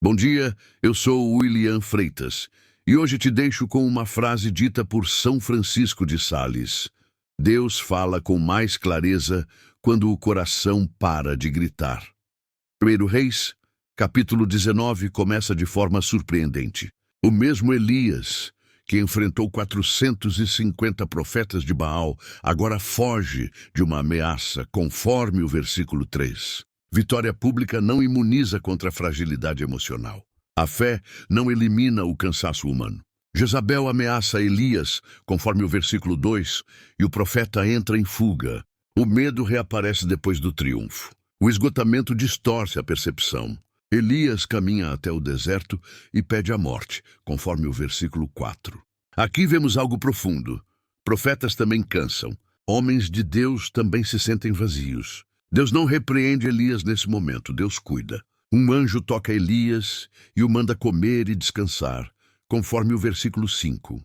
Bom dia, eu sou William Freitas e hoje te deixo com uma frase dita por São Francisco de Sales. Deus fala com mais clareza quando o coração para de gritar. 1 Reis, capítulo 19, começa de forma surpreendente. O mesmo Elias, que enfrentou 450 profetas de Baal, agora foge de uma ameaça, conforme o versículo 3. Vitória pública não imuniza contra a fragilidade emocional. A fé não elimina o cansaço humano. Jezabel ameaça Elias, conforme o versículo 2, e o profeta entra em fuga. O medo reaparece depois do triunfo. O esgotamento distorce a percepção. Elias caminha até o deserto e pede a morte, conforme o versículo 4. Aqui vemos algo profundo. Profetas também cansam. Homens de Deus também se sentem vazios. Deus não repreende Elias nesse momento, Deus cuida. Um anjo toca Elias e o manda comer e descansar, conforme o versículo 5.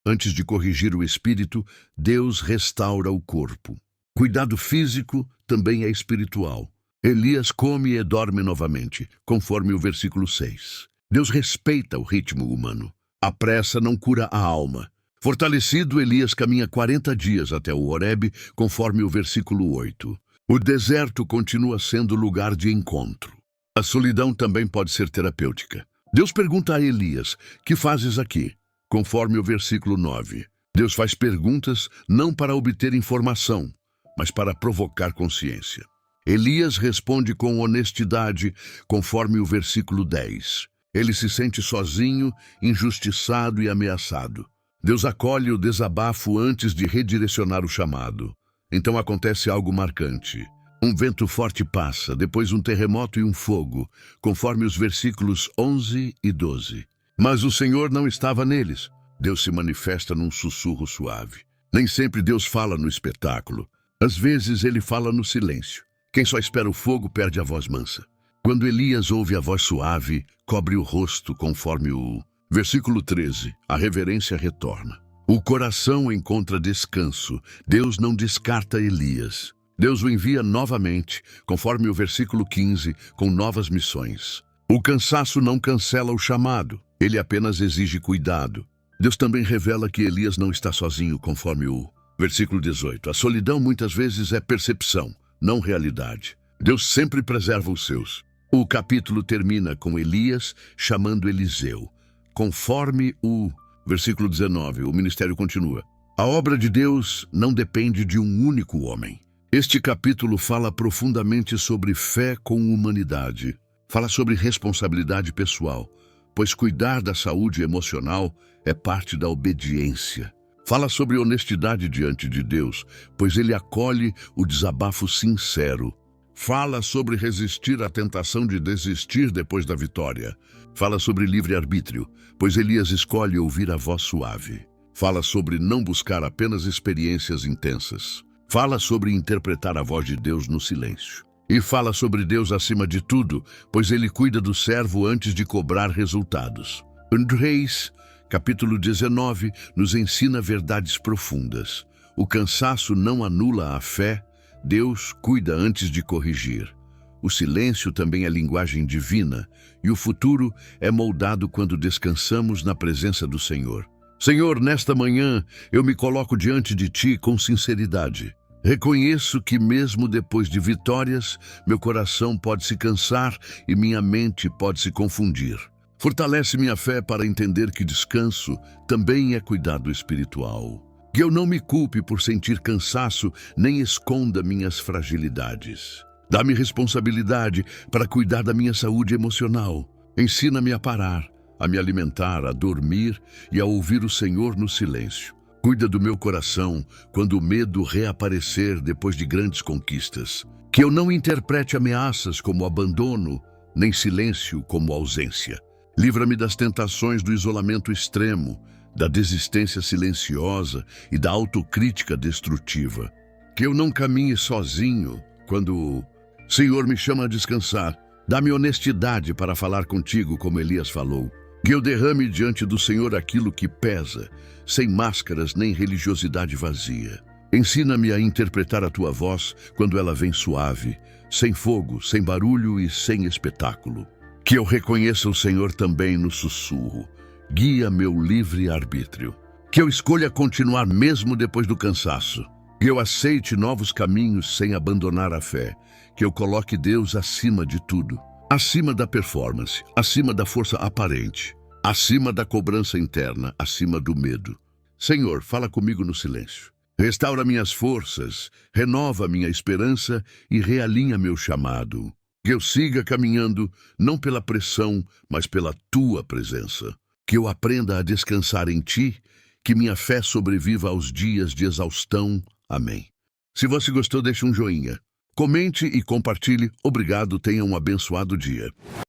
Antes de corrigir o espírito, Deus restaura o corpo. Cuidado físico também é espiritual. Elias come e dorme novamente, conforme o versículo 6. Deus respeita o ritmo humano. A pressa não cura a alma. Fortalecido, Elias caminha 40 dias até o Horebe, conforme o versículo 8. O deserto continua sendo lugar de encontro. A solidão também pode ser terapêutica. Deus pergunta a Elias: "Que fazes aqui?", conforme o versículo 9. Deus faz perguntas não para obter informação, mas para provocar consciência. Elias responde com honestidade, conforme o versículo 10. Ele se sente sozinho, injustiçado e ameaçado. Deus acolhe o desabafo antes de redirecionar o chamado. Então acontece algo marcante. Um vento forte passa, depois um terremoto e um fogo, conforme os versículos 11 e 12. Mas o Senhor não estava neles. Deus se manifesta num sussurro suave. Nem sempre Deus fala no espetáculo. Às vezes ele fala no silêncio. Quem só espera o fogo perde a voz mansa. Quando Elias ouve a voz suave, cobre o rosto, conforme o versículo 13. A reverência retorna. O coração encontra descanso. Deus não descarta Elias. Deus o envia novamente, conforme o versículo 15, com novas missões. O cansaço não cancela o chamado, ele apenas exige cuidado. Deus também revela que Elias não está sozinho, conforme o versículo 18. A solidão muitas vezes é percepção, não realidade. Deus sempre preserva os seus. O capítulo termina com Elias chamando Eliseu, conforme o versículo 19, o ministério continua. A obra de Deus não depende de um único homem. Este capítulo fala profundamente sobre fé com humanidade. Fala sobre responsabilidade pessoal, pois cuidar da saúde emocional é parte da obediência. Fala sobre honestidade diante de Deus, pois ele acolhe o desabafo sincero. Fala sobre resistir à tentação de desistir depois da vitória. Fala sobre livre-arbítrio, pois Elias escolhe ouvir a voz suave. Fala sobre não buscar apenas experiências intensas. Fala sobre interpretar a voz de Deus no silêncio. E fala sobre Deus acima de tudo, pois ele cuida do servo antes de cobrar resultados. 1 Reis, capítulo 19, nos ensina verdades profundas. O cansaço não anula a fé, Deus cuida antes de corrigir. O silêncio também é linguagem divina, e o futuro é moldado quando descansamos na presença do Senhor. Senhor, nesta manhã eu me coloco diante de Ti com sinceridade. Reconheço que mesmo depois de vitórias, meu coração pode se cansar e minha mente pode se confundir. Fortalece minha fé para entender que descanso também é cuidado espiritual. Que eu não me culpe por sentir cansaço, nem esconda minhas fragilidades. Dá-me responsabilidade para cuidar da minha saúde emocional. Ensina-me a parar, a me alimentar, a dormir e a ouvir o Senhor no silêncio. Cuida do meu coração quando o medo reaparecer depois de grandes conquistas. Que eu não interprete ameaças como abandono, nem silêncio como ausência. Livra-me das tentações do isolamento extremo, da desistência silenciosa e da autocrítica destrutiva. Que eu não caminhe sozinho quando o Senhor me chama a descansar. Dá-me honestidade para falar contigo como Elias falou. Que eu derrame diante do Senhor aquilo que pesa, sem máscaras nem religiosidade vazia. Ensina-me a interpretar a tua voz quando ela vem suave, sem fogo, sem barulho e sem espetáculo. Que eu reconheça o Senhor também no sussurro. Guia meu livre-arbítrio. Que eu escolha continuar mesmo depois do cansaço. Que eu aceite novos caminhos sem abandonar a fé. Que eu coloque Deus acima de tudo. Acima da performance, acima da força aparente, acima da cobrança interna, acima do medo. Senhor, fala comigo no silêncio. Restaura minhas forças, renova minha esperança e realinha meu chamado. Que eu siga caminhando, não pela pressão, mas pela Tua presença. Que eu aprenda a descansar em Ti, que minha fé sobreviva aos dias de exaustão. Amém. Se você gostou, deixe um joinha. Comente e compartilhe. Obrigado, tenha um abençoado dia.